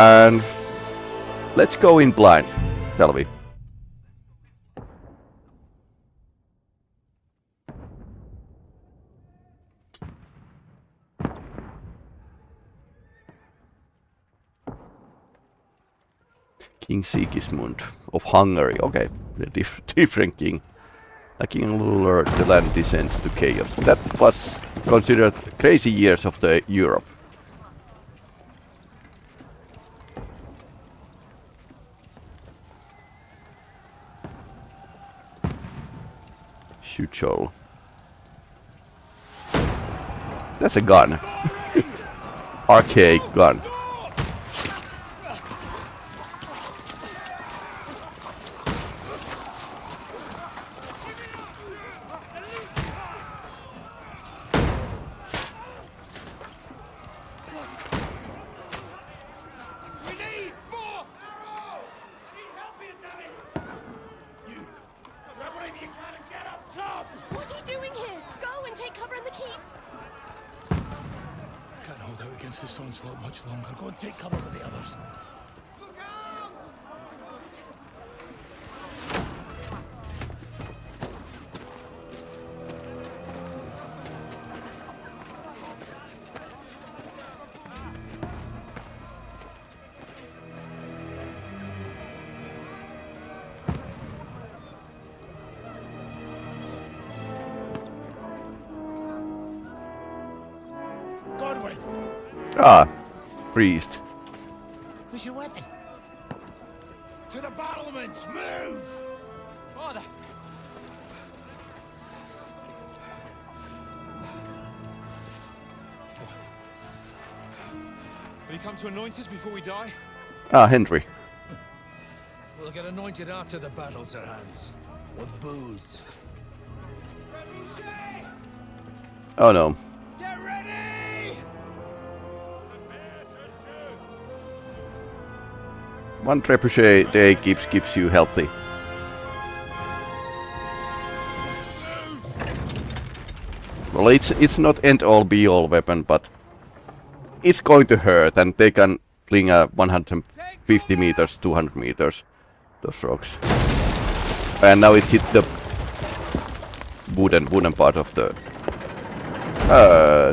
And let's go in blind, shall we? King Sigismund of Hungary. Okay, the different king. A king ruler, the land descends to chaos. That was considered crazy years of the Europe. Shoot show. That's a gun. Archaic gun. Ah, priest. Where's your weapon? To the battlements, move! Father! Will you come to anoint us before we die? Ah, Henry. We'll get anointed after the battle, Sir Hans. With booze. Oh no. Get ready! One trebuchet a day keeps you healthy. Well, it's not end-all be-all weapon, but it's going to hurt, and they can fling 150 meters, 200 meters, those rocks. And now it hit the wooden part of the...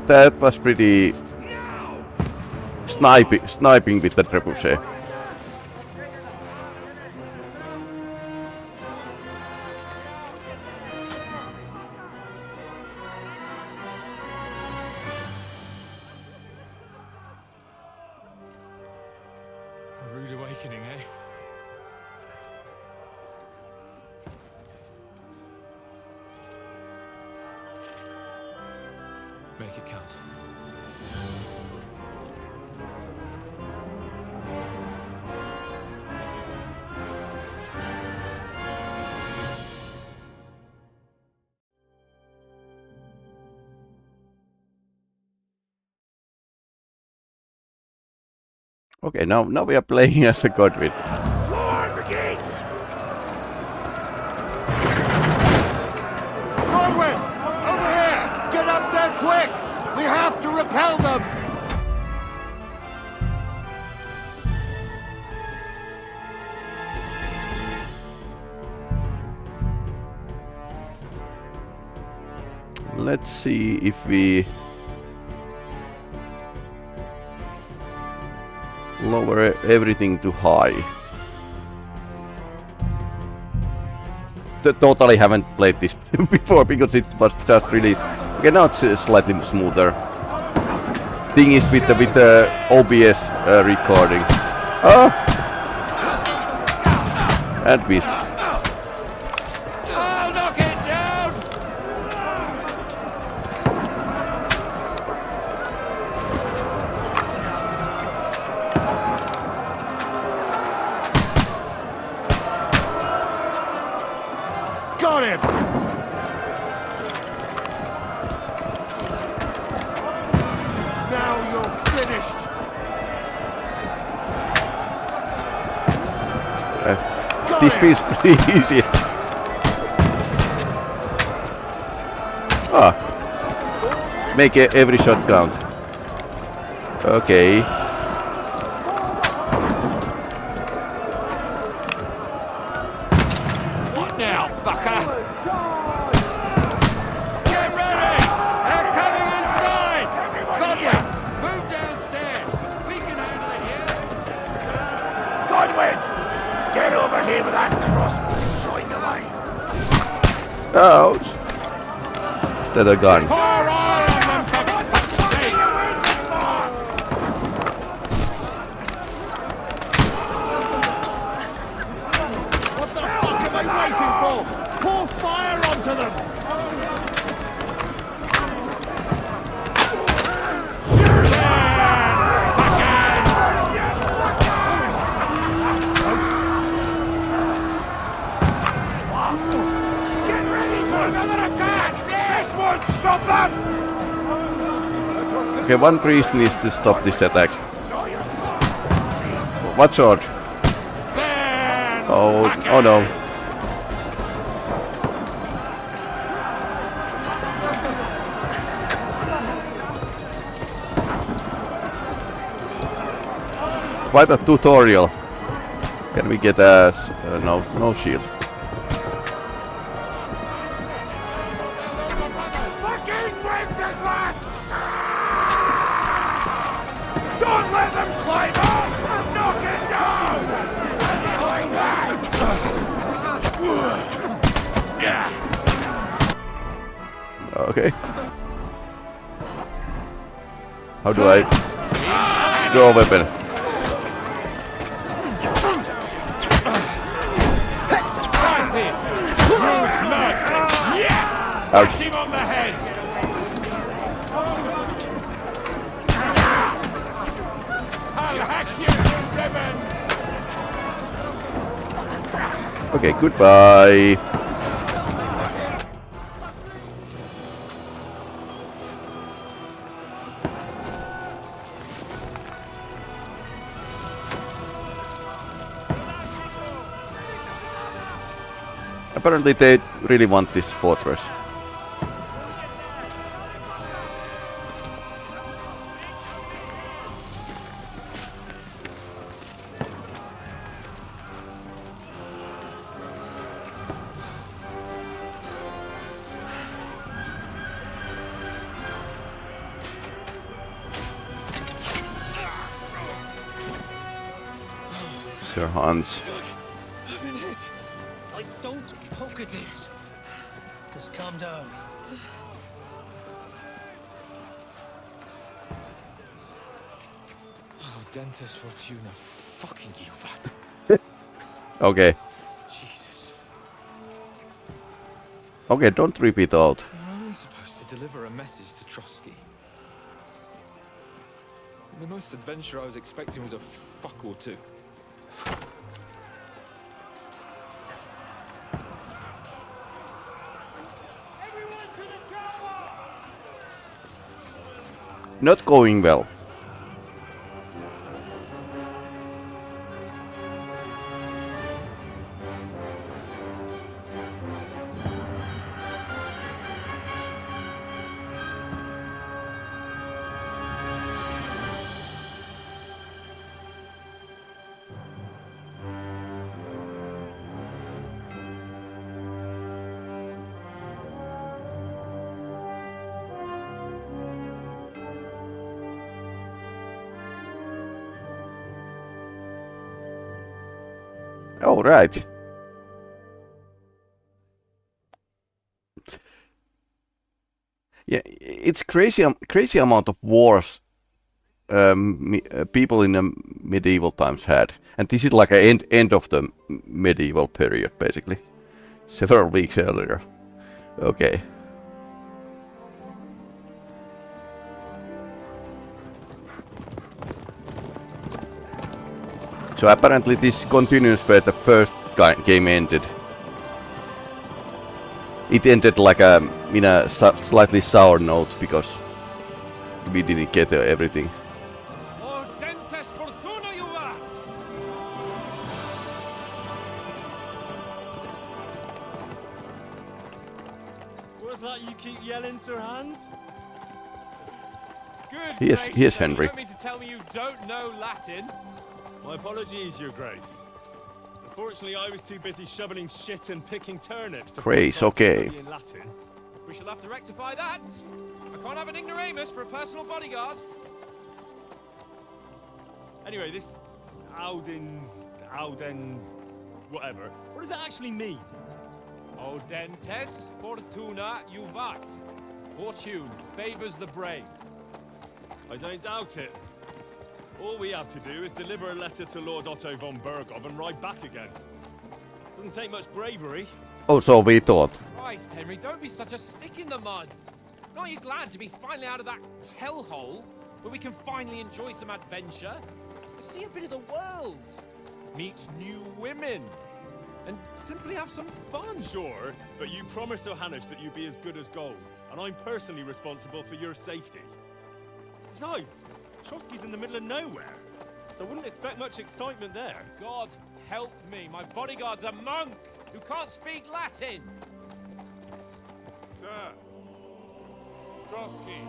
that was pretty... sniping with the trebuchet. Make it count. Okay, now we are playing as a Godwin. Lord, the gates! Godwin! Over here! Get up there quick! We have to repel them! Let's see if we lower everything to high. Totally haven't played this before because it was just released. Okay, now it's slightly smoother. Thing is with the OBS recording. Oh! And missed. I'll knock it down! Got him! Now you're finished! This feels pretty easy. Ah. Make every shot count. Okay. Ouch! Is that a gun? Pour oil on them for fuck's sake! What the fuck are they waiting for? Pour fire onto them! Okay, one priest needs to stop this attack. What sword? Oh no. Quite a tutorial. Can we get a no shield? Don't let them climb up! Knock it down! Like that! Okay. How do I draw a weapon? Ouch. Him on the head! I'll hack you to ribbon! Okay, goodbye. Apparently they really want this fortress. Sir Hans. I've been hit. Don't poke at it. Just calm down. Oh, Dentist Fortuna, fucking you, Vat. Okay. Jesus. Okay, don't repeat out. You're only supposed to deliver a message to Trotsky. And the most adventure I was expecting was a fuck or two. Not going well. All right. Yeah, it's crazy amount of wars people in the medieval times had, and this is like an end of the medieval period, basically, several weeks earlier. Okay. So apparently this continues where the first game ended. It ended like in a slightly sour note because we didn't get everything. Oh, Dentist Fortuna, you rat! What's that you keep yelling, Sir Hans? Good. He is Henry. You don't mean to tell me you don't know Latin? My apologies, Your Grace. Unfortunately, I was too busy shoveling shit and picking turnips to Grace, okay. in Latin. We shall have to rectify that. I can't have an ignoramus for a personal bodyguard. Anyway, this Audens, whatever. What does it actually mean? Audentes fortuna juvat. Fortune favors the brave. I don't doubt it. All we have to do is deliver a letter to Lord Otto von Bergov and ride back again. Doesn't take much bravery. Oh, so we thought. Christ, Henry, don't be such a stick in the mud. Aren't you glad to be finally out of that hellhole where we can finally enjoy some adventure? See a bit of the world, meet new women, and simply have some fun. Sure, but you promised Johannes that you'd be as good as gold, and I'm personally responsible for your safety. Besides, Trotsky's in the middle of nowhere, so I wouldn't expect much excitement there. God help me, my bodyguard's a monk who can't speak Latin. Sir. Trotsky.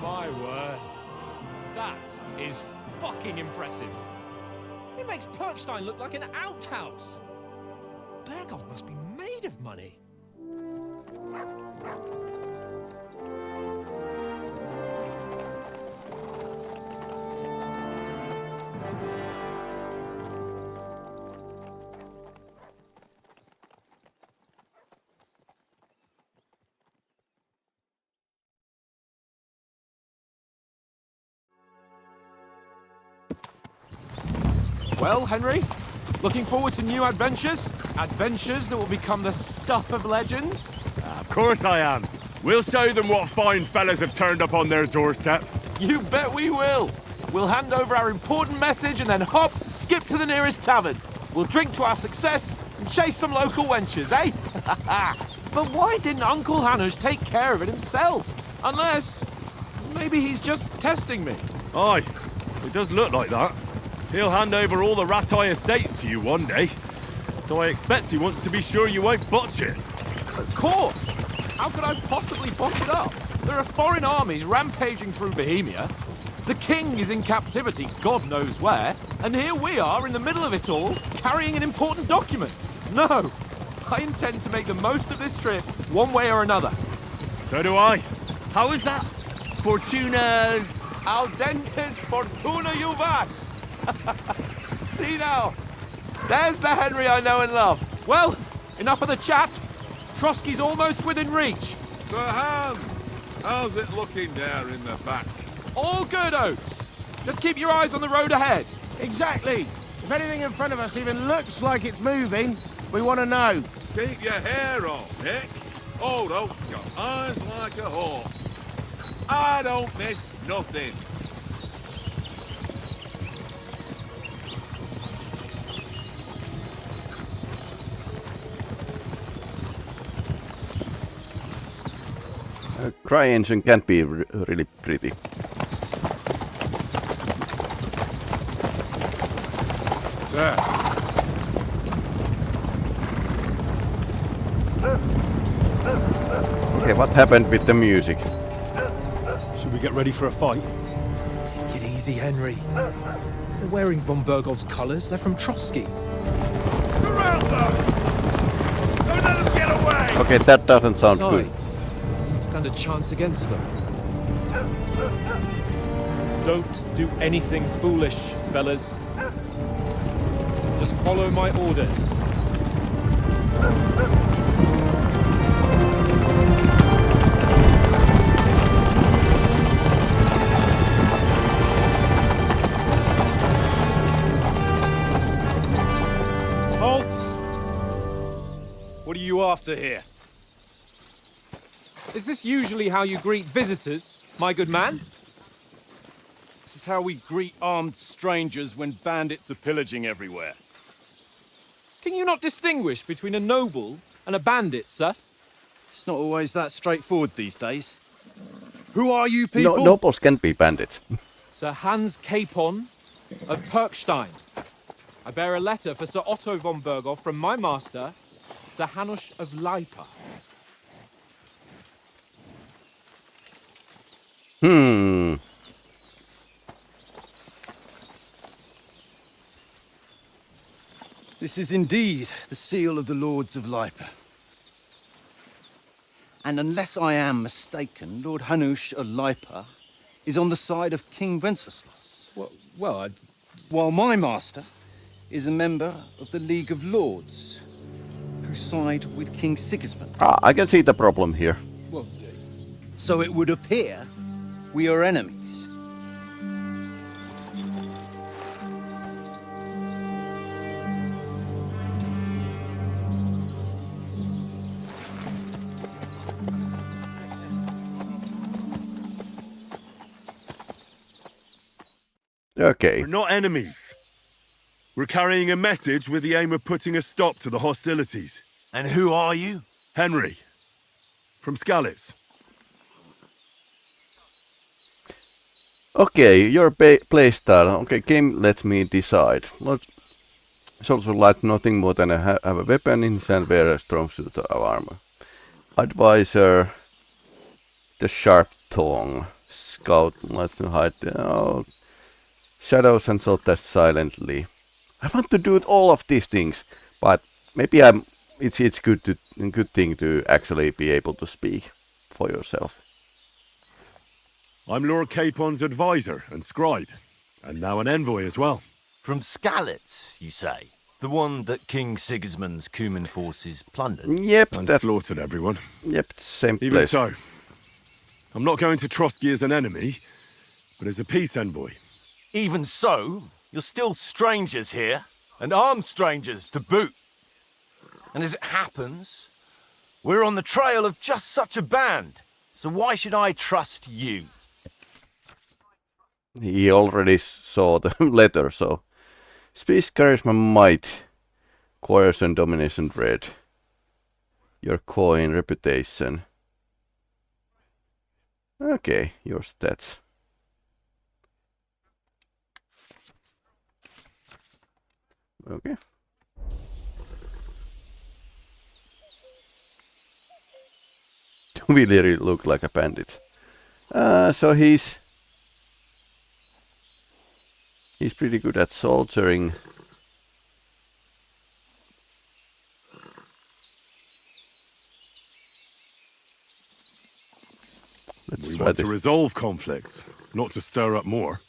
My word. That is fucking impressive. It makes Perkstein look like an outhouse. Bergov must be made of money. Well, Henry, looking forward to new adventures? Adventures that will become the stuff of legends? Of course I am. We'll show them what fine fellas have turned up on their doorstep. You bet we will. We'll hand over our important message and then hop, skip to the nearest tavern. We'll drink to our success and chase some local wenches, eh? But why didn't Uncle Hanush take care of it himself? Unless, maybe he's just testing me. Aye, it does look like that. He'll hand over all the Ratai estates to you one day. So I expect he wants to be sure you won't botch it. Of course! How could I possibly botch it up? There are foreign armies rampaging through Bohemia. The king is in captivity, God knows where. And here we are in the middle of it all, carrying an important document. No! I intend to make the most of this trip, one way or another. So do I. How is that? Fortuna... Audentes fortuna juvat! See now, there's the Henry I know and love. Well, enough of the chat. Trotsky's almost within reach. Sir Hans, how's it looking there in the back? All good, Oates. Just keep your eyes on the road ahead. Exactly. If anything in front of us even looks like it's moving, we want to know. Keep your hair on, Nick. Old Oak's got eyes like a hawk. I don't miss nothing. A cry engine can be really pretty. Sir. Okay, what happened with the music? Should we get ready for a fight? Take it easy, Henry. They're wearing von Bergov's colours. They're from Trotsky. Surround them! Don't let them get away! Okay, that doesn't sound good. Besides, stand a chance against them. Don't do anything foolish, fellas. Just follow my orders. Halt! What are you after here? Is this usually how you greet visitors, my good man? This is how we greet armed strangers when bandits are pillaging everywhere. Can you not distinguish between a noble and a bandit, sir? It's not always that straightforward these days. Who are you people? No, nobles can be bandits. Sir Hans Capon of Perkstein. I bear a letter for Sir Otto von Bergov from my master, Sir Hanush of Lipa. is indeed the seal of the Lords of Lipa. And unless I am mistaken, Lord Hanush of Lipa is on the side of King Wenceslas. Well, While my master is a member of the League of Lords, who side with King Sigismund. I can see the problem here. So it would appear we are enemies. Okay. We're not enemies. We're carrying a message with the aim of putting a stop to the hostilities. And who are you? Henry, from Skalitz. Okay, your playstyle. Okay, game lets me decide. Lord Soldier like nothing more than have a weapon in his hand, wear a strong suit of armor. Advisor, the sharp tongue. Scout, let's hide. Oh, shadows and so test silently. I want to do all of these things, but maybe it's good thing to actually be able to speak for yourself. I'm Lord Capon's advisor and scribe, and now an envoy as well. From Skalitz, you say? The one that King Sigismund's Cuman forces plundered? Yep, And that, slaughtered everyone. yep, same Even place. so, I'm not going to Trotsky as an enemy, but as a peace envoy. Even so, you're still strangers here, and armed strangers to boot. And as it happens, we're on the trail of just such a band, so why should I trust you? He already saw the letter, so... Speech, charisma, might. Coercion, domination, dread. Your coin, reputation. Okay, your stats. Okay. We really look like a bandit. So he's pretty good at soldiering. We want to resolve conflicts, not to stir up more.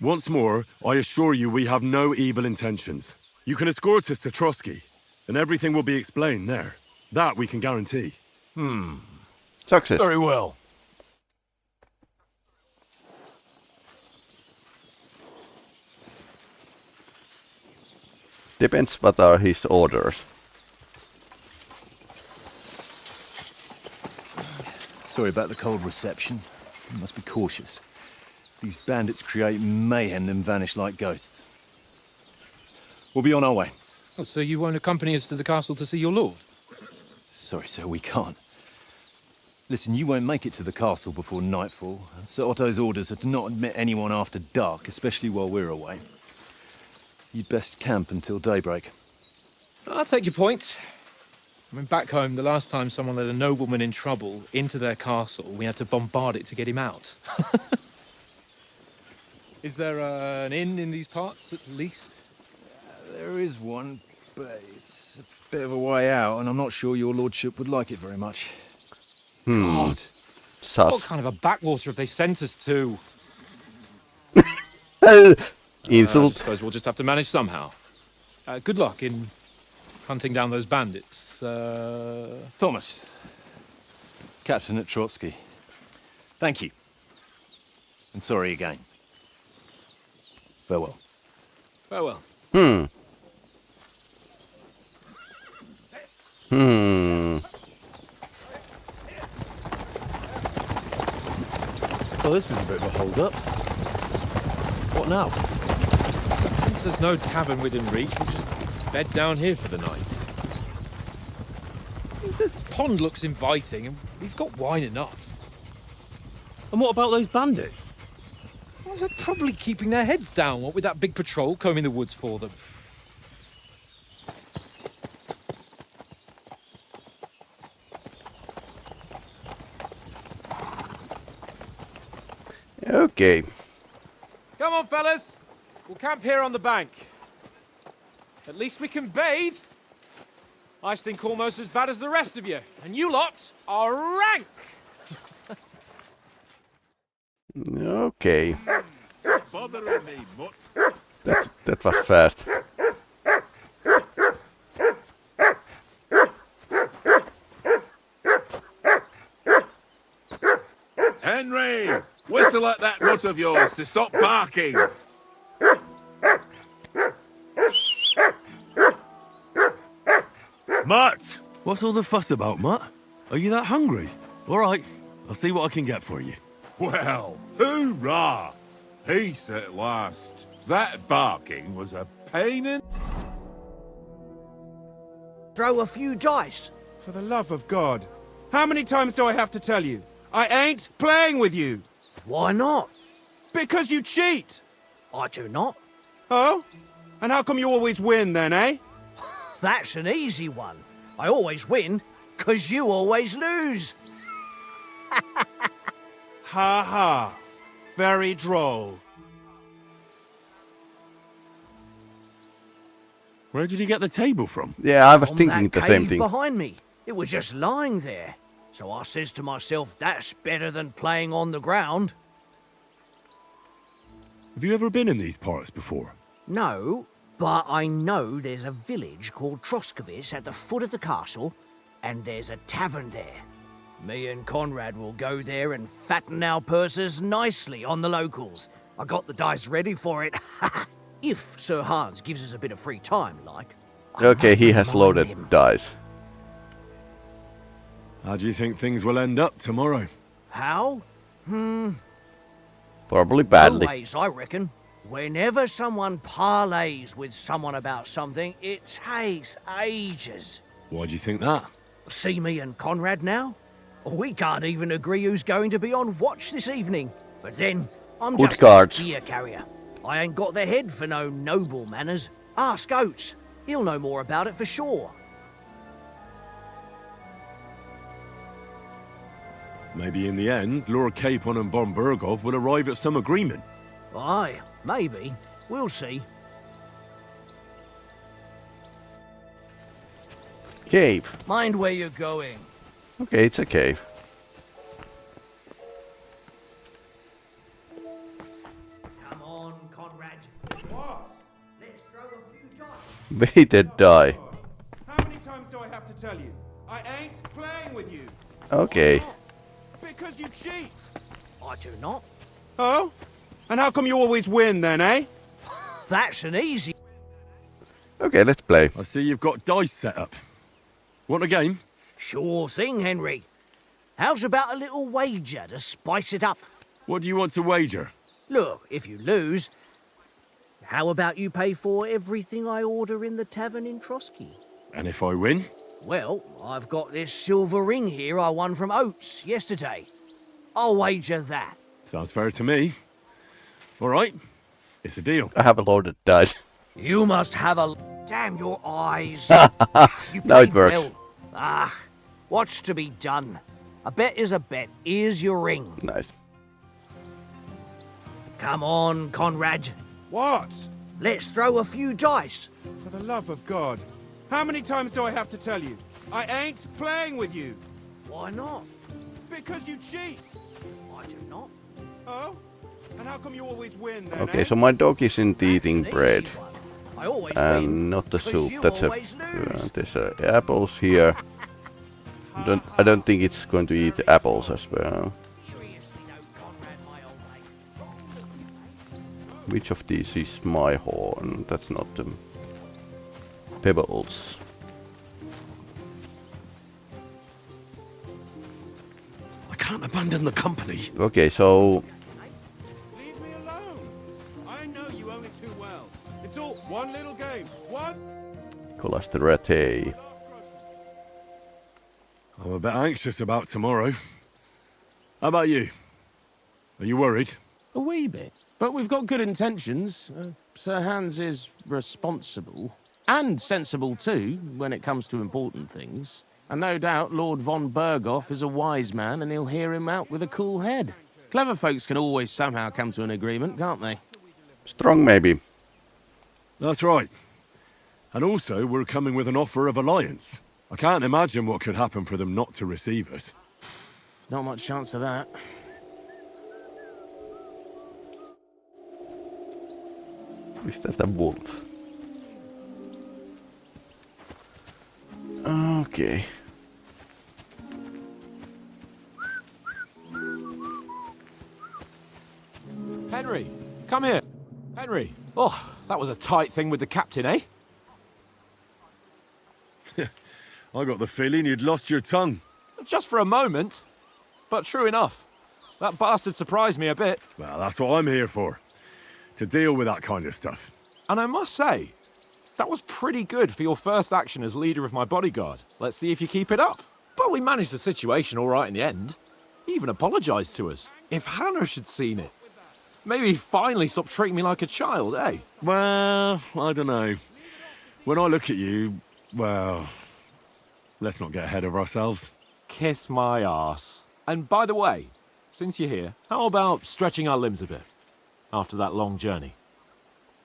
Once more, I assure you we have no evil intentions. You can escort us to Trotsky, and everything will be explained there. That we can guarantee. Success. Very well. Depends what are his orders. Sorry about the cold reception. You must be cautious. These bandits create mayhem then vanish like ghosts. We'll be on our way. Oh, so you won't accompany us to the castle to see your lord? Sorry, sir, we can't. Listen, you won't make it to the castle before nightfall. Sir Otto's orders are to not admit anyone after dark, especially while we're away. You'd best camp until daybreak. I'll take your point. I mean, back home, the last time someone led a nobleman in trouble into their castle, we had to bombard it to get him out. Is there an inn in these parts, at least? There is one, but it's a bit of a way out, and I'm not sure your lordship would like it very much. God! Sus. What kind of a backwater have they sent us to? Insult. I suppose we'll just have to manage somehow. Good luck in hunting down those bandits. Thomas, Captain at Trotsky. Thank you. And sorry again. Farewell. Farewell. Well, this is a bit of a hold-up. What now? Since there's no tavern within reach, we'll just bed down here for the night. The pond looks inviting, and we've got wine enough. And what about those bandits? Well, they're probably keeping their heads down, what with that big patrol combing the woods for them. Okay. Come on, fellas. We'll camp here on the bank. At least we can bathe. I stink almost as bad as the rest of you, and you lot are rank! Okay. Bothering me, mutt. That was fast. Henry! Whistle at that mutt of yours to stop barking! Mutt! What's all the fuss about, Mutt? Are you that hungry? All right, I'll see what I can get for you. Well, hoorah! Peace at last. That barking was a pain in... Throw a few dice. For the love of God. How many times do I have to tell you? I ain't playing with you. Why not? Because you cheat. I do not. Oh? And how come you always win then, eh? That's an easy one. I always win, 'cause you always lose. Ha ha. Very droll. Where did you get the table from? Yeah, I was From thinking that the same cave thing. behind me. It was just lying there. So I says to myself, that's better than playing on the ground. Have you ever been in these parts before? No, but I know there's a village called Troskovic at the foot of the castle, and there's a tavern there. Me and Conrad will go there and fatten our purses nicely on the locals. I got the dice ready for it. If Sir Hans gives us a bit of free time, like. Okay, he has loaded dice. How do you think things will end up tomorrow? How? Probably badly. Always, I reckon. Whenever someone parlays with someone about something, it takes ages. Why do you think that? See me and Conrad now? We can't even agree who's going to be on watch this evening. But then, I'm Good just cards. a spear carrier. I ain't got the head for no noble manners. Ask Oates. He'll know more about it for sure. Maybe in the end, Lord Capon and von Berghoff will arrive at some agreement. Aye, maybe. We'll see. Cave. Mind where you're going. Okay, it's a cave. Come on, Conrad. What? Let's throw a few dice. Weighted die. How many times do I have to tell you? I ain't playing with you. Okay. Because you cheat. I do not. Oh? And how come you always win then, eh? That's an easy... Okay, let's play. I see you've got dice set up. Want a game? Sure thing, Henry. How's about a little wager to spice it up? What do you want to wager? Look, if you lose, how about you pay for everything I order in the tavern in Trotsky? And if I win? Well, I've got this silver ring here I won from Oates yesterday. I'll wager that. Sounds fair to me. All right, it's a deal. I have a loaded dice. You must have a... Damn your eyes. You Now it played works. well. Ah, what's to be done? A bet is a bet. Here's your ring. Nice. Come on, Conrad. What? Let's throw a few dice. For the love of God. How many times do I have to tell you? I ain't playing with you. Why not? Because you cheat. I do not. Oh? And how come you always win then, Okay, eh? so my dog isn't eating bread. I always And win, not the 'cause soup. you That's a... always lose. there's apples here. I don't think it's going to eat apples as well. Seriously, no, Conrad, my old mate. Which of these is my horn? That's not the... Pebbles. I can't abandon the company. Okay, so... Leave me alone. I know you own it too well. It's all one little game. One. Colasterate. I'm a bit anxious about tomorrow. How about you? Are you worried? A wee bit. But we've got good intentions. Sir Hans is responsible. And sensible too, when it comes to important things. And no doubt Lord von Berghoff is a wise man and he'll hear him out with a cool head. Clever folks can always somehow come to an agreement, can't they? Strong maybe. That's right. And also, we're coming with an offer of alliance. I can't imagine what could happen for them not to receive us. Not much chance of that. Is that a wolf? Okay. Henry, come here. Henry. Oh, that was a tight thing with the captain, eh? I got the feeling you'd lost your tongue. Just for a moment. But true enough. That bastard surprised me a bit. Well, that's what I'm here for. To deal with that kind of stuff. And I must say, that was pretty good for your first action as leader of my bodyguard. Let's see if you keep it up. But we managed the situation all right in the end. He even apologized to us. If Hannah had seen it. Maybe he'd finally stop treating me like a child, eh? Well, I don't know. When I look at you, well, let's not get ahead of ourselves. Kiss my arse. And by the way, since you're here, how about stretching our limbs a bit? After that long journey.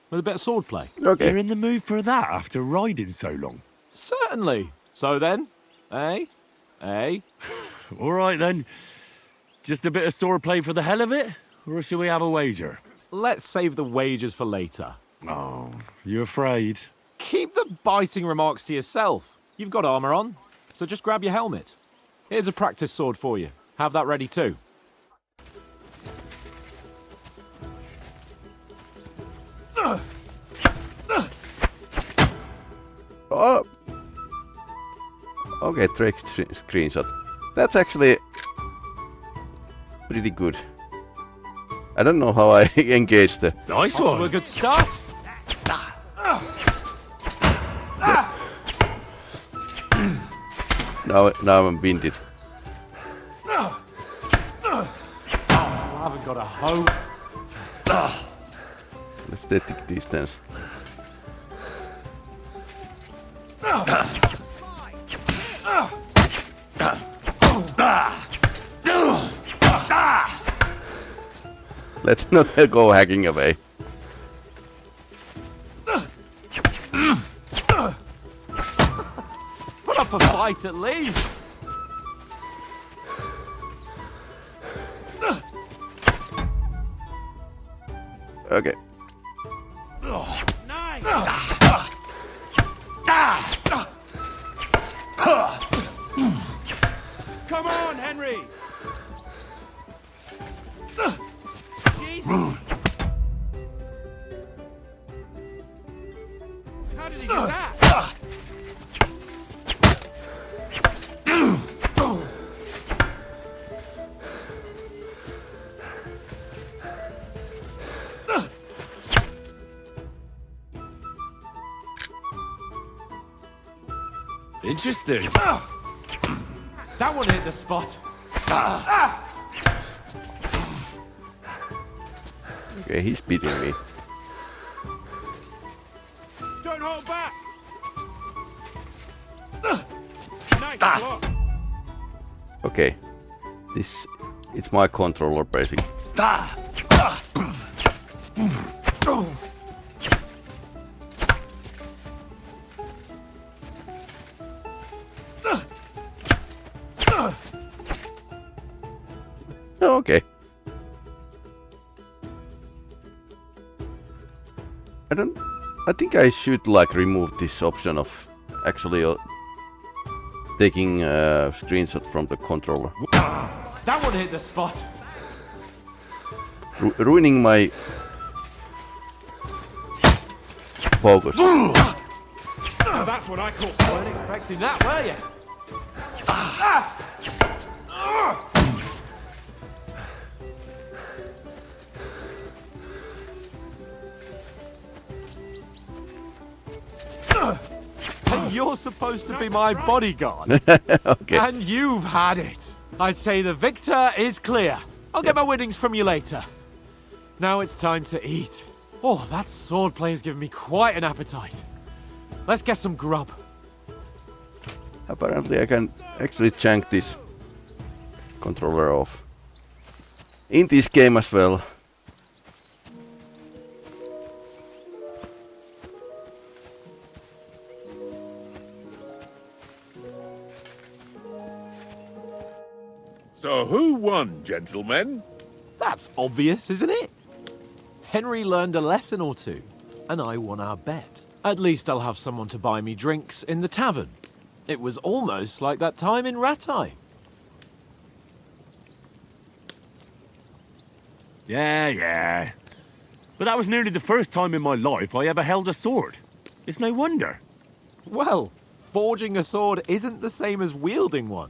With a bit of swordplay. Okay. You're in the mood for that after riding so long? Certainly. So then, eh? Eh? All right then. Just a bit of swordplay for the hell of it? Or should we have a wager? Let's save the wagers for later. Oh, you afraid? Keep the biting remarks to yourself. You've got armor on, so just grab your helmet. Here's a practice sword for you. Have that ready too. Oh. Okay, trick screenshot. That's actually pretty good. I don't know how I engaged the... Nice Off one. to a good start. Now I'm winded. I haven't got a hoe. Let's take the distance. Let's not go hacking away. Put up a fight at least. Okay. Come on, Henry! Jesus! How did he do that? Interesting. That one hit the spot. Okay, he's beating me. Don't hold back! Nice block! Okay. It's my controller basically. Oh, okay. I think I should like remove this option of actually taking a screenshot from the controller. That one hit the spot. Ruining my focus. Now that's what I call Weren't expecting that, were you? And you're supposed to be my bodyguard. Okay. And you've had it. I say the victor is clear. I'll get my winnings from you later. Now it's time to eat. Oh, that swordplay has given me quite an appetite. Let's get some grub. Apparently I can actually chunk this controller off. In this game as well. won, gentlemen? That's obvious, isn't it? Henry learned a lesson or two, and I won our bet. At least I'll have someone to buy me drinks in the tavern. It was almost like that time in Rattay. Yeah. But that was nearly the first time in my life I ever held a sword. It's no wonder. Well, forging a sword isn't the same as wielding one.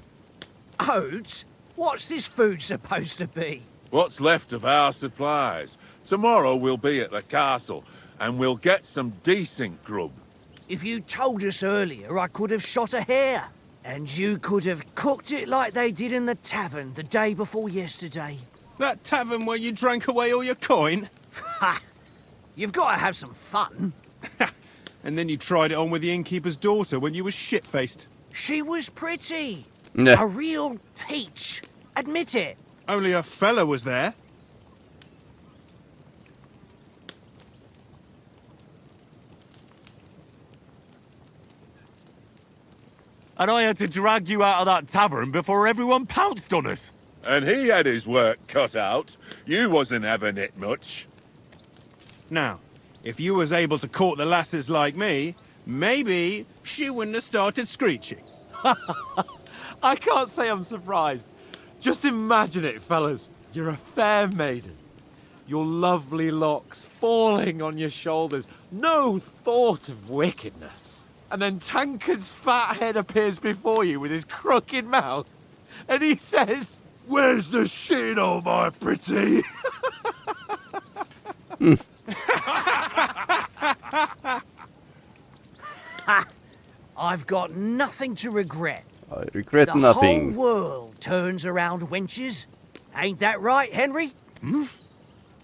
Oats? What's this food supposed to be? What's left of our supplies. Tomorrow we'll be at the castle, and we'll get some decent grub. If you told us earlier, I could have shot a hare. And you could have cooked it like they did in the tavern the day before yesterday. That tavern where you drank away all your coin? Ha! You've got to have some fun. And then you tried it on with the innkeeper's daughter when you were shit-faced. She was pretty. Yeah. A real peach. Admit it. Only a fella was there. And I had to drag you out of that tavern before everyone pounced on us. And he had his work cut out. You wasn't having it much. Now, if you was able to court the lasses like me, maybe she wouldn't have started screeching. I can't say I'm surprised. Just imagine it, fellas. You're a fair maiden. Your lovely locks falling on your shoulders. No thought of wickedness. And then Tankard's fat head appears before you with his crooked mouth. And he says, "Where's the sheen, oh my pretty?" I've got nothing to regret. I regret The nothing. whole world turns around wenches. Ain't that right, Henry?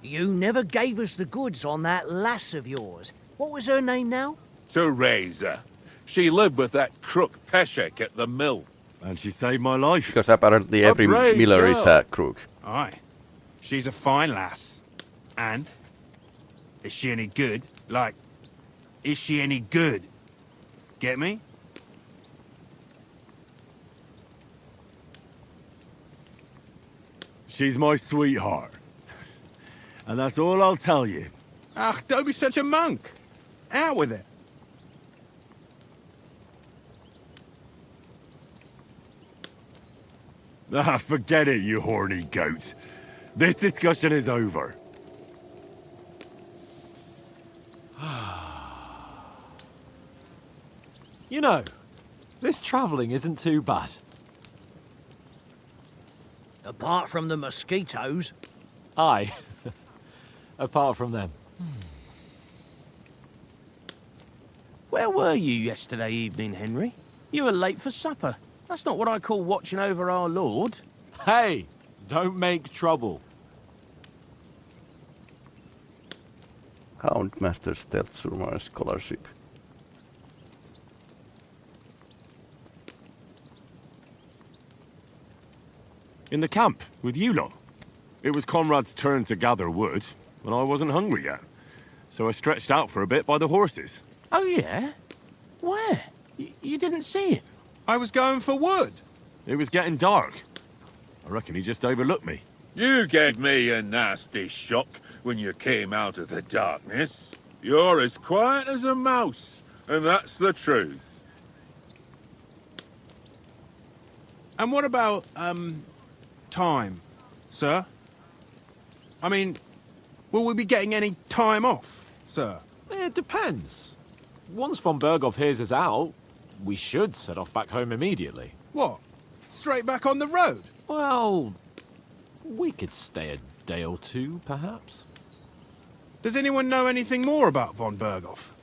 You never gave us the goods on that lass of yours. What was her name now? Teresa. She lived with that crook Peshek at the mill. And she saved my life. Because apparently every brave miller is girl. a crook. Aye. She's a fine lass. And? Is she any good? Like, is she any good? Get me? She's my sweetheart. And that's all I'll tell you. Ach, don't be such a monk. Out with it. Ah, forget it, you horny goat. This discussion is over. You know, this travelling isn't too bad. Apart from the mosquitoes. Aye. Apart from them. Where were you yesterday evening, Henry? You were late for supper. That's not what I call watching over our Lord. Hey, don't make trouble. Count Master Stealth Survivor Scholarship. In the camp, with you lot. It was Conrad's turn to gather wood, and I wasn't hungry yet. So I stretched out for a bit by the horses. Oh, yeah? Where? You didn't see him? I was going for wood. It was getting dark. I reckon he just overlooked me. You gave me a nasty shock when you came out of the darkness. You're as quiet as a mouse, and that's the truth. And what about, time, sir? I mean, will we be getting any time off, sir? It depends. Once von Berghoff hears us out, we should set off back home immediately. What? Straight back on the road? Well, we could stay a day or two, perhaps. Does anyone know anything more about von Berghoff?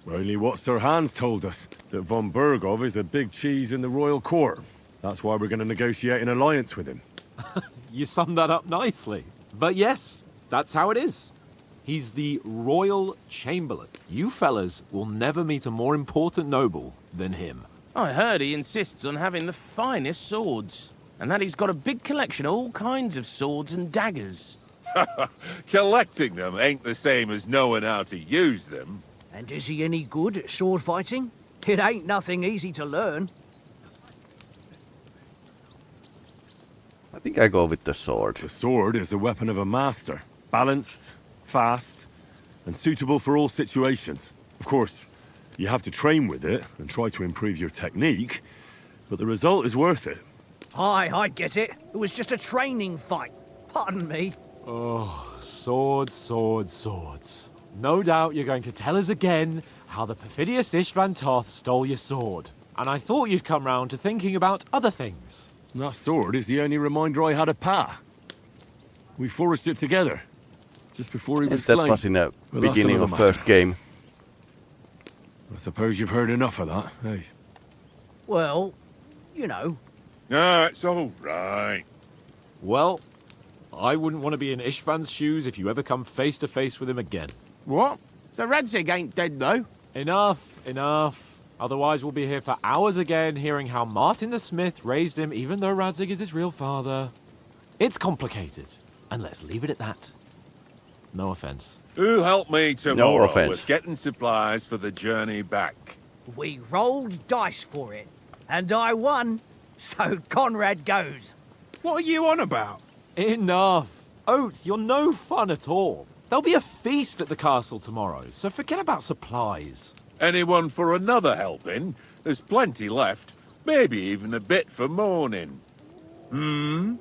Only what Sir Hans told us, that von Berghoff is a big cheese in the royal court. That's why we're going to negotiate an alliance with him. You summed that up nicely. But yes, that's how it is. He's the Royal Chamberlain. You fellas will never meet a more important noble than him. I heard he insists on having the finest swords. And that he's got a big collection of all kinds of swords and daggers. Collecting them ain't the same as knowing how to use them. And is he any good at sword fighting? It ain't nothing easy to learn. I think I go with the sword. The sword is the weapon of a master. Balanced, fast, and suitable for all situations. Of course, you have to train with it and try to improve your technique, but the result is worth it. Aye, I get it. It was just a training fight. Pardon me. Oh, swords, swords, swords. No doubt you're going to tell us again how the perfidious Istvan Toth stole your sword. And I thought you'd come round to thinking about other things. That sword is the only reminder I had of Pa. We forged it together, just before he was That slain. was in the But that's beginning another of first matter. game. I suppose you've heard enough of that, eh? Well, you know. No, it's all right. Well, I wouldn't want to be in Istvan's shoes if you ever come face to face with him again. What? So Radzig ain't dead, though? Enough, enough. Otherwise we'll be here for hours again hearing how Martin the Smith raised him even though Radzig is his real father. It's complicated, and let's leave it at that. No offense. Who helped me tomorrow offense. with getting supplies for the journey back? We rolled dice for it, and I won. So Conrad goes. What are you on about? Enough. Oath, you're no fun at all. There'll be a feast at the castle tomorrow, so forget about supplies. Anyone for another helping? There's plenty left. Maybe even a bit for morning. No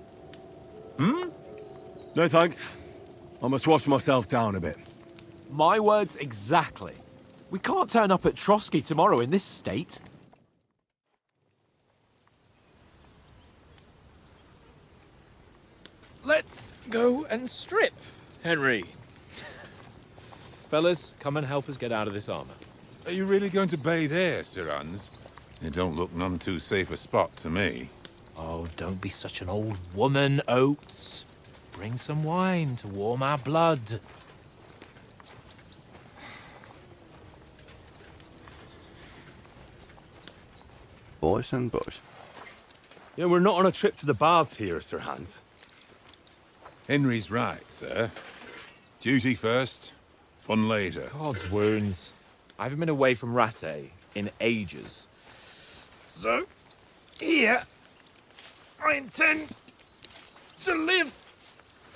thanks. I must wash myself down a bit. My words exactly. We can't turn up at Trotsky tomorrow in this state. Let's go and strip, Henry. Fellas, come and help us get out of this armor. Are you really going to bathe here, Sir Hans? It don't look none too safe a spot to me. Oh, don't be such an old woman, Oates. Bring some wine to warm our blood. Boys and boys. You know, we're not on a trip to the baths here, Sir Hans. Henry's right, sir. Duty first, fun later. God's wounds. I haven't been away from Rattay in ages. So, here, I intend to live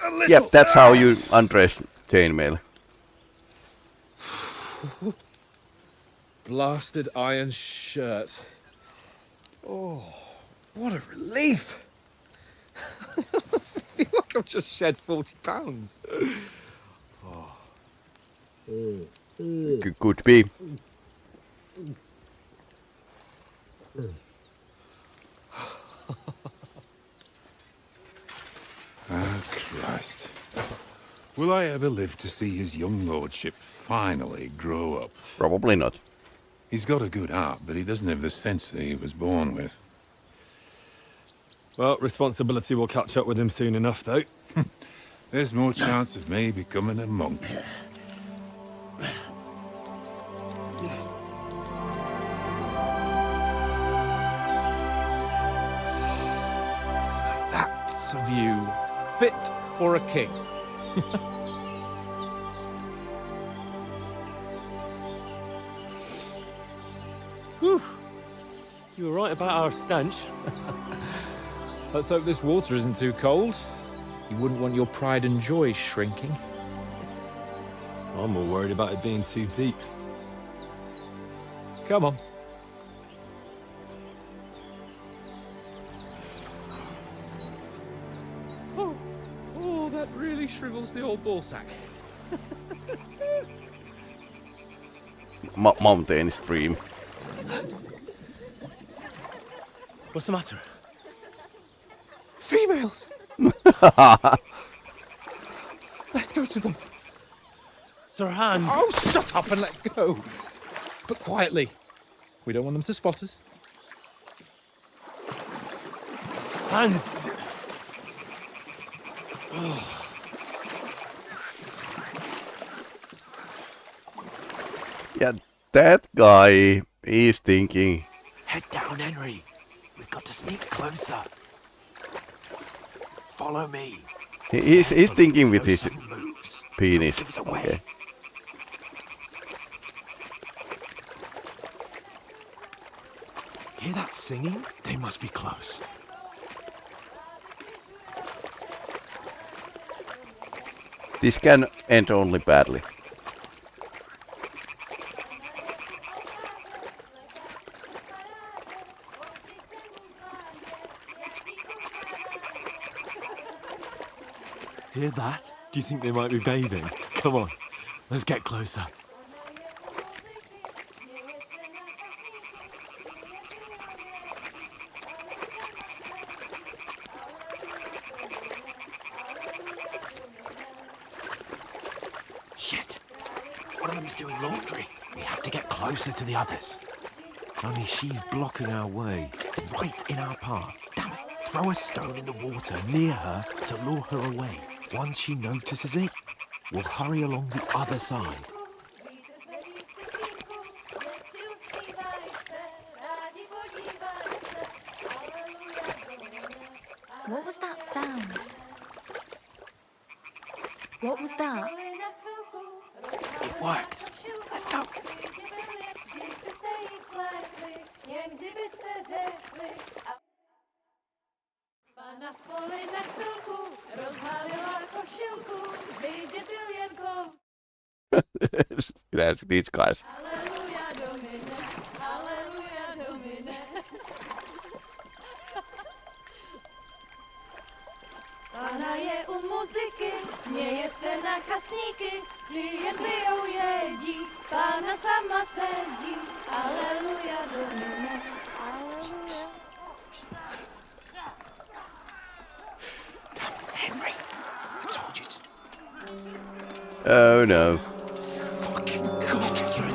a little... Yep, that's how you undress chainmail. Blasted iron shirt. Oh, what a relief. I feel like I've just shed 40 pounds. Could be. Ah, Christ. Will I ever live to see his young lordship finally grow up? Probably not. He's got a good heart, but he doesn't have the sense that he was born with. Well, responsibility will catch up with him soon enough, though. There's more chance of me becoming a monk. That's a view fit for a king. Whew. You were right about our stench. Let's hope this water isn't too cold. You wouldn't want your pride and joy shrinking. I'm more worried about it being too deep. Come on. Oh, that really shrivels the old ballsack. Mountain stream. What's the matter? Females! Let's go to them. Sir Hans! Oh, shut up and let's go. But quietly. We don't want them to spot us. Hans! Yeah, that guy is thinking. Head down, Henry. We've got to sneak closer. Follow me. He's thinking with his Moves. penis. Give us away. Okay. Hear that singing? They must be close. This can end only badly. Hear that? Do you think they might be bathing? Come on, let's get closer. Shit! One of them's doing laundry. We have to get closer to the others. Only she's blocking our way, right in our path. Damn it! Throw a stone in the water near her to lure her away. Once she notices it, we'll hurry along the other side. What was that sound? What was that? It worked. Let's go. That's these guys. Pána je u muziky, směje se na kasníky, jen pijou jedí, Pána sama sedí, aleluja, Domine, aleluja. Henry, I told you to... Oh no. Fucking God, you're a...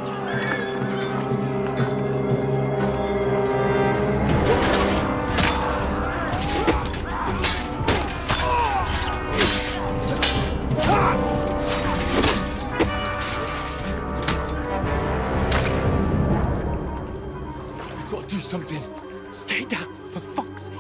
We've got to do something. Stay down, for fuck's sake.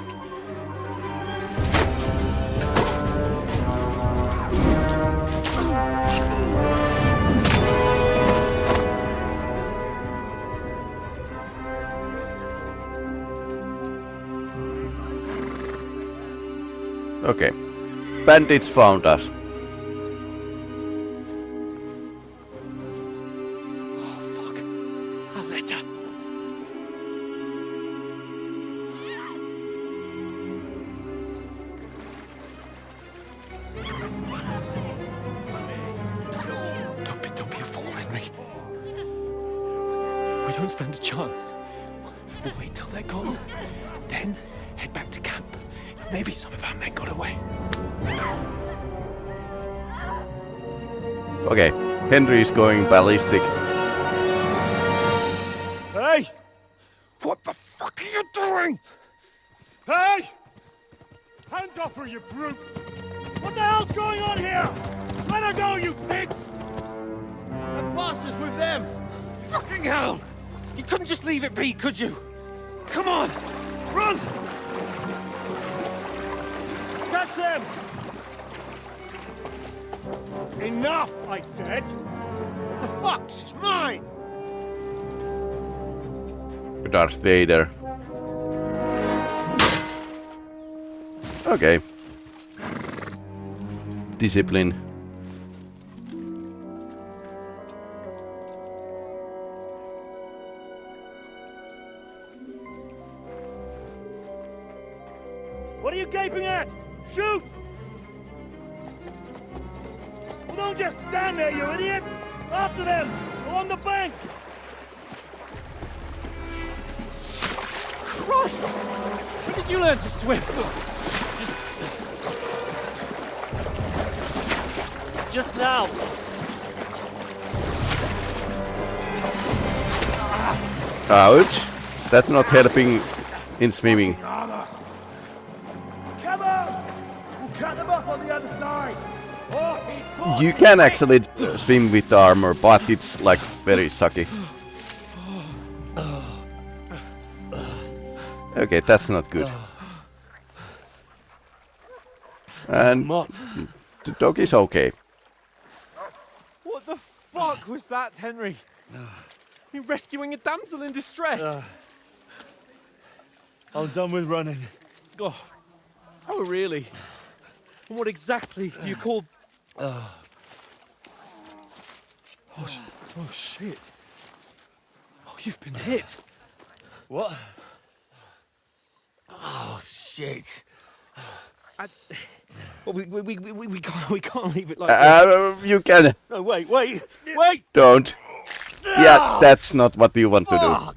Okay. Bandits found us. Oh, fuck. A letter. Don't be a fool, Henry. We don't stand a chance. We'll wait till they're gone, and then head back to camp. Maybe some of our men got away. Okay, Henry is going ballistic. Hey! What the fuck are you doing? Hey! Hands off her, you brute! What the hell's going on here? Let her go, you pigs! The bastards with them! Fucking hell! You couldn't just leave it be, could you? Come on! Run! Catch them! Enough, I said! What the fuck? She's mine! Darth Vader. Okay. Discipline. What are you gaping at? Shoot! Well, don't just stand there, you idiot! After them! Along the bank! Christ! When did you learn to swim? Just now! Ouch! That's not helping in swimming. Come on! We'll cut them up on the other side! Oh, he's caught You me. can actually swim with the armor, but it's like very sucky. Okay, that's not good. And the dog is okay. What the fuck was that, Henry? You rescuing a damsel in distress? I'm done with running. Oh, really? And what exactly do you call Oh shit. Oh, you've been hit. What? Oh, shit. Well, we can't leave it like this. You can. No, wait. Don't. Yeah, that's not what you want to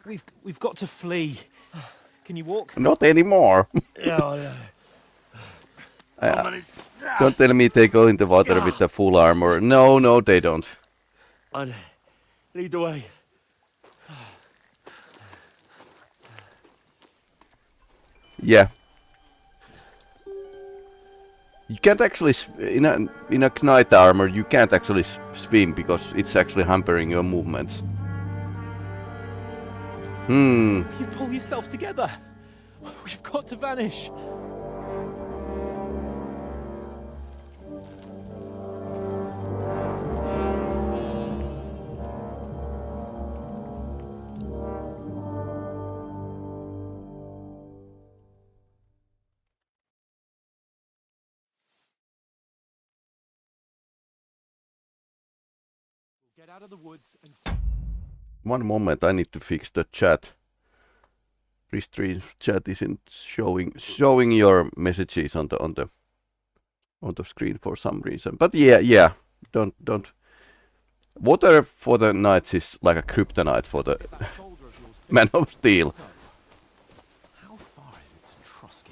do. We've got to flee. Can you walk? Not anymore. Yeah. Don't tell me they go in the water with the full armor. No, they don't. Lead the way. Yeah. You can't actually in a knight armor. You can't actually swim because it's actually hampering your movements. You pull yourself together. We've got to vanish. Get out of the woods and... One moment, I need to fix the chat. Restream chat isn't showing your messages on the screen for some reason. But yeah, don't. Water for the knights is like a kryptonite for the Man of Steel. How far is it to Trotsky?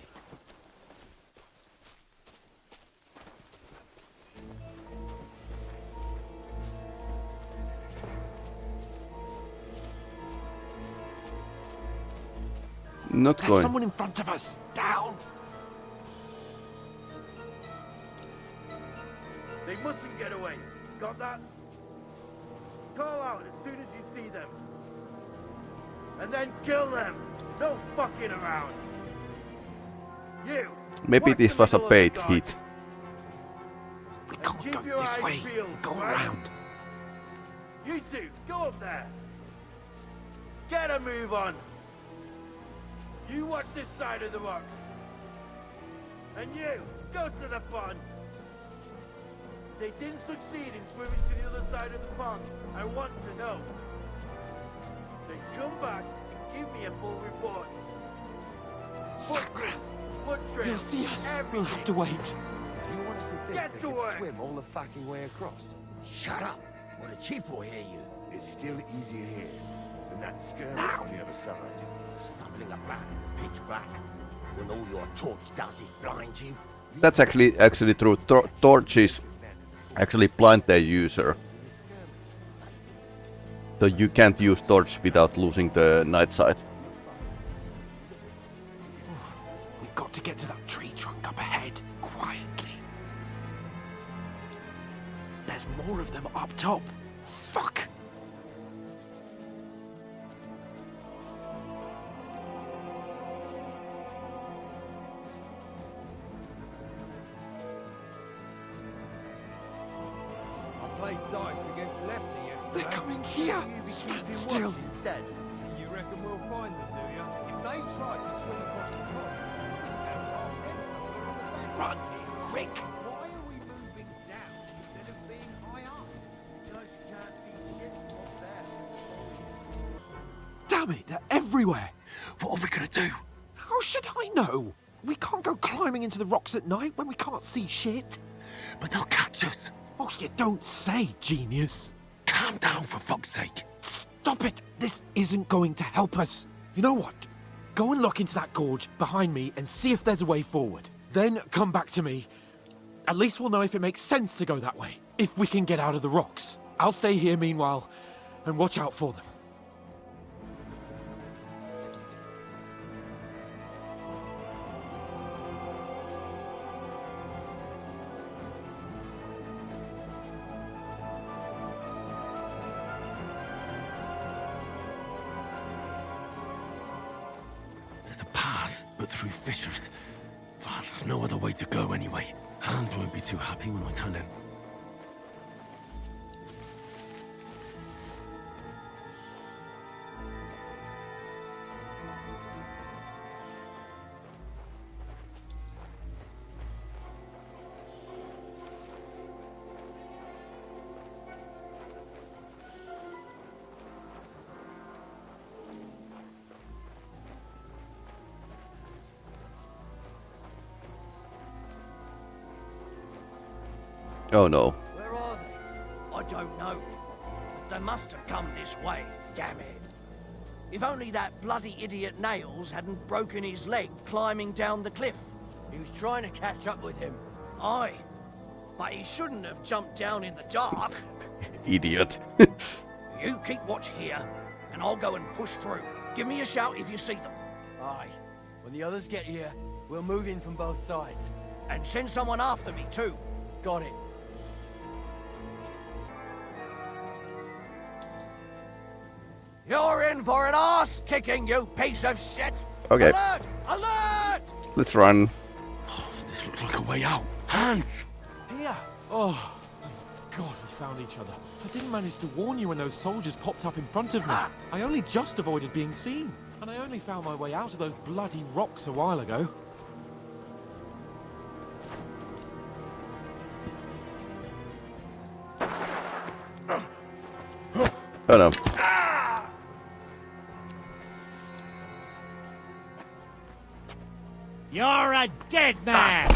Not There's going. someone in front of us. Down. They mustn't get away. Got that? Call out as soon as you see them. And then kill them. No fucking around. You. Maybe this was a bait hit. We can't go this way. Go around. You two, go up there. Get a move on. You watch this side of the rocks. And you, go to the pond. They didn't succeed in swimming to the other side of the pond. I want to know. Then come back and give me a full report. Sakura, Footprints, you'll see us. everything. We'll have to wait. You want us to think Get they to can work. swim all the fucking way across? Shut up, or the chief will hear you. It's still easier here than that skirmish Now. on the other side. Stumbling about, pitch black, when all your torch does is blind you. That's actually true. Torches actually blind the user. So you can't use torch without losing the night sight. We've got to get to that tree trunk up ahead, quietly. There's more of them up top. Fuck! Played dice against Lefty yesterday. They're coming here! Stand still! Instead. You reckon we'll find them, do you? If they try to swim across the pond, Run! Quick! why are we moving down instead of being high up? Because you can't see shit up there. Damn it, they're everywhere! What are we gonna do? How should I know? We can't go climbing into the rocks at night when we can't see shit. But they'll catch us. Oh, you don't say, genius. Calm down, for fuck's sake. Stop it! This isn't going to help us. You know what? Go and look into that gorge behind me and see if there's a way forward. Then come back to me. At least we'll know if it makes sense to go that way. If we can get out of the rocks. I'll stay here meanwhile and watch out for them. There's a path, but through fissures. Well, there's no other way to go anyway. Hans won't be too happy when I tell him. Oh no. Where are they? I don't know. But they must have come this way, damn it. If only that bloody idiot Nails hadn't broken his leg climbing down the cliff. He was trying to catch up with him. Aye. But he shouldn't have jumped down in the dark. Idiot. You keep watch here, and I'll go and push through. Give me a shout if you see them. Aye. When the others get here, we'll move in from both sides. And send someone after me, too. Got it. You're in for an arse kicking, you piece of shit! Okay. Alert! Alert! Let's run. This looks like a way out. Hans! Here! Oh, thank God we found each other. I didn't manage to warn you when those soldiers popped up in front of me. I only just avoided being seen. And I only found my way out of those bloody rocks a while ago. Oh no. You're a dead man!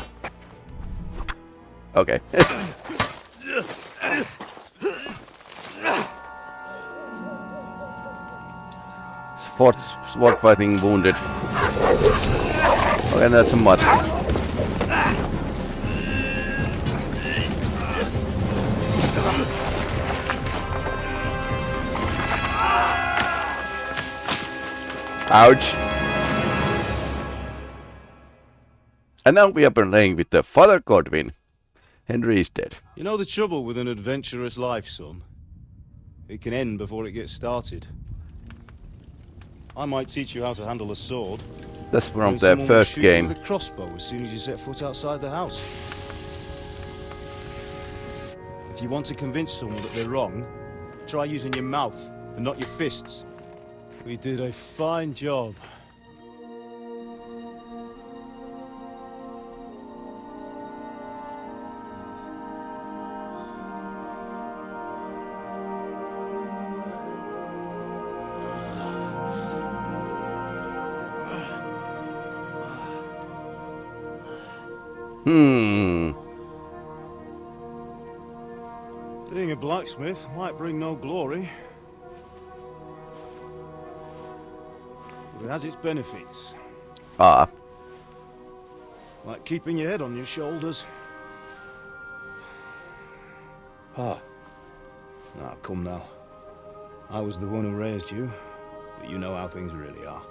Okay. Sword fighting wounded. Okay, that's a mud. Ouch. And now we are playing with the Father Godwin. Henry is dead. You know the trouble with an adventurous life, son? It can end before it gets started. I might teach you how to handle a sword. That's from and the someone will first shoot you game. with a crossbow as soon as you set foot outside the house. If you want to convince someone that they're wrong, try using your mouth and not your fists. We did a fine job. Being a blacksmith might bring no glory, but it has its benefits. Ah. Like keeping your head on your shoulders. Pa. Now, come now. I was the one who raised you, but you know how things really are.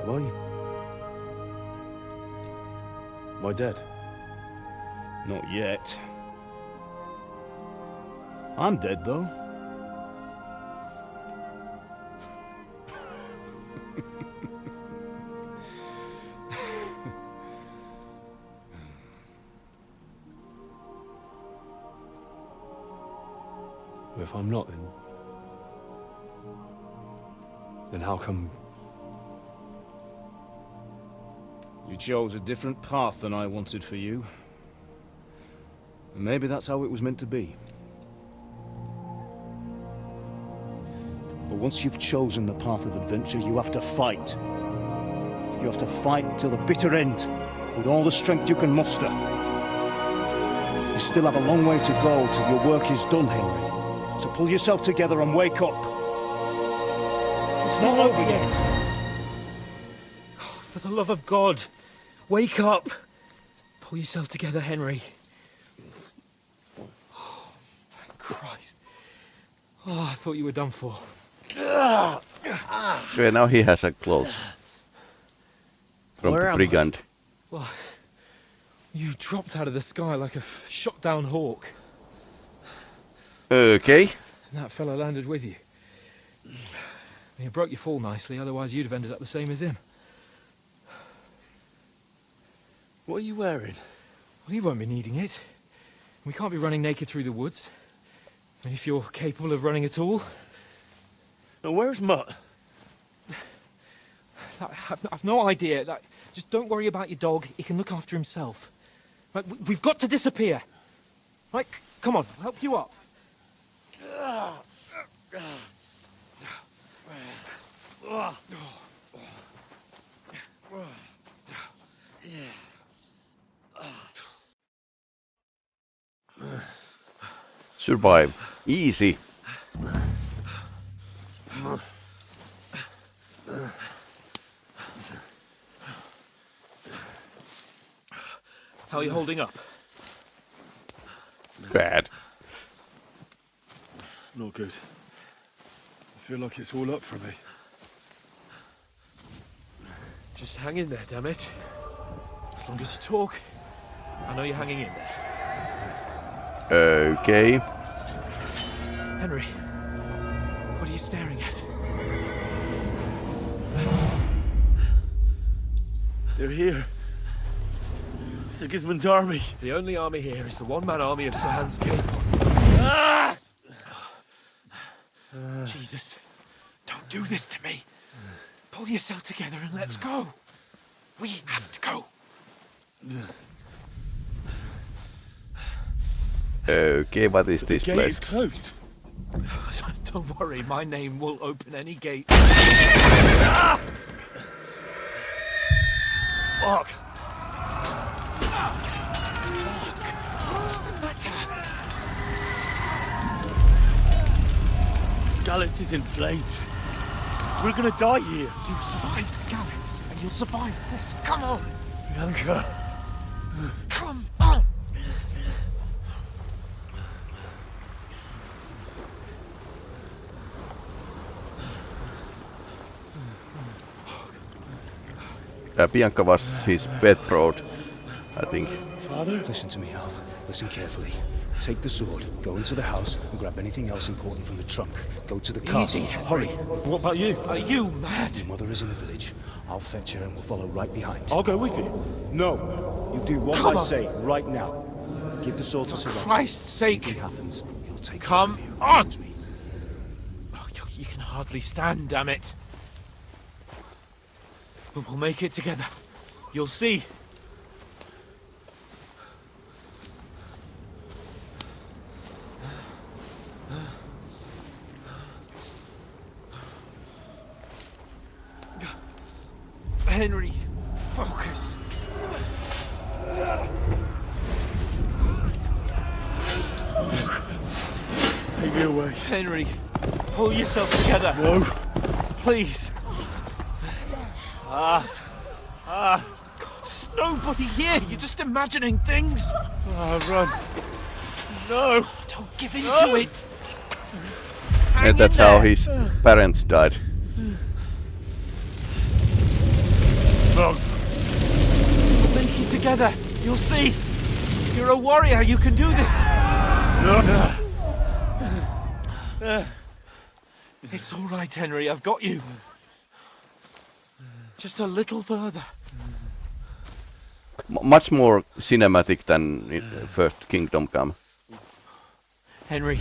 Am I? Am I dead? Not yet. I'm dead, though. Well, if I'm not, then how come... You chose a different path than I wanted for you. And maybe that's how it was meant to be. But once you've chosen the path of adventure, you have to fight. You have to fight till the bitter end, with all the strength you can muster. You still have a long way to go till your work is done, Henry. So pull yourself together and wake up. It's not over yet. For the love of God, wake up! Pull yourself together, Henry. Oh, thank Christ. Oh, I thought you were done for. Okay, now he has a clothes. From Where the am I? brigand. Well, you dropped out of the sky like a shot down hawk. Okay. And that fella landed with you. You broke your fall nicely, otherwise you'd have ended up the same as him. What are you wearing? Well, you won't be needing it. We can't be running naked through the woods. And if you're capable of running at all... Now, where's Mutt? I've no idea. Just don't worry about your dog. He can look after himself. Right, we've got to disappear. Right, come on, I'll help you up. Survive. Easy. How are you holding up? Bad. Not good. I feel like it's all up for me. Just hang in there, damn it. As long as you talk, I know you're hanging in there. Okay. Henry, what are you staring at? They're here. Sigismund's army. The only army here is the one-man army of Sir Hans Cape. Ah! Jesus, don't do this to me. Pull yourself together and let's go. We have to go. Okay, what is this The gate place? is closed. Don't worry, my name will open any gate. Fuck! What's the matter? Skalitz is in flames. We're gonna die here. You survived Skalitz, and you'll survive this. Come on! Bianca. Come on! Bianca was his betrothed, I think. Father? Listen to me, Al. Listen carefully. Take the sword, go into the house, and grab anything else important from the trunk. Go to the castle. Hurry. What about you? Are you mad? Your mother is in the village. I'll fetch her and we'll follow right behind. I'll go with you. No. You do what Come I on. say right now. Give the sword to Sir For Roger. Christ's sake! Anything happens, he'll take Come care of you. on! Promise me. Oh, you can hardly stand, damn it. But we'll make it together. You'll see. Henry, focus. Take me away. Henry, pull yourself together. No. Please. God, there's nobody here. You're just imagining things. Run. No. Don't give in to it. And that's how his parents died. Wrong. We'll make it together. You'll see. You're a warrior. You can do this. No. It's all right, Henry. I've got you. Just a little further. Much more cinematic than in first Kingdom Come. Henry,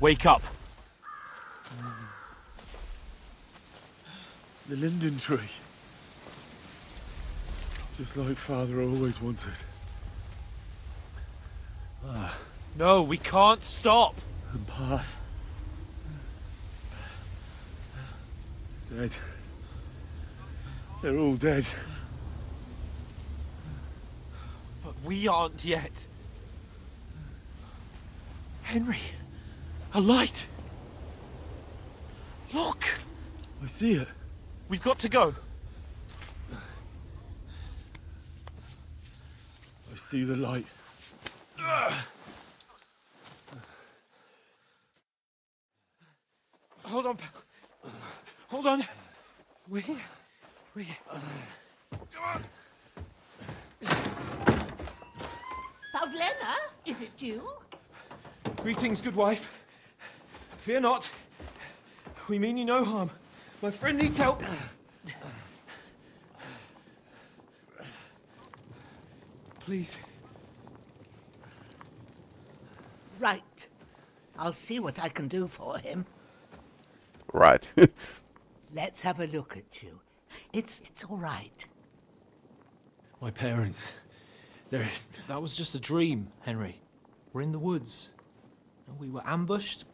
wake up. The linden tree. Just like Father always wanted. No, we can't stop. And Pa. Dead. They're all dead. But we aren't yet. Henry, a light. Look. I see it. We've got to go. I see the light. Hold on, pal. Hold on. We're here. We're here. Come on. Pavlena, is it you? Greetings, good wife. Fear not. We mean you no harm. My friend needs help. Please. Right. I'll see what I can do for him. Right. Let's have a look at you. It's all right. My parents. They're... That was just a dream, Henry. We're in the woods. We were ambushed,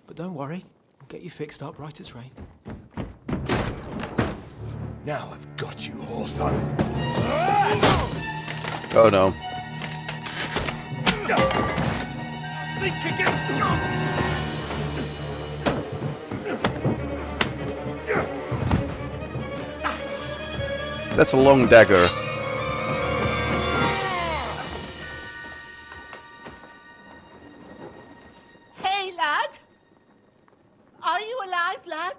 but don't worry. We'll get you fixed up right as rain. Now I've got you, whoresons. Oh no. Think again, son. That's a long dagger. Hey, lad! Are you alive, lad?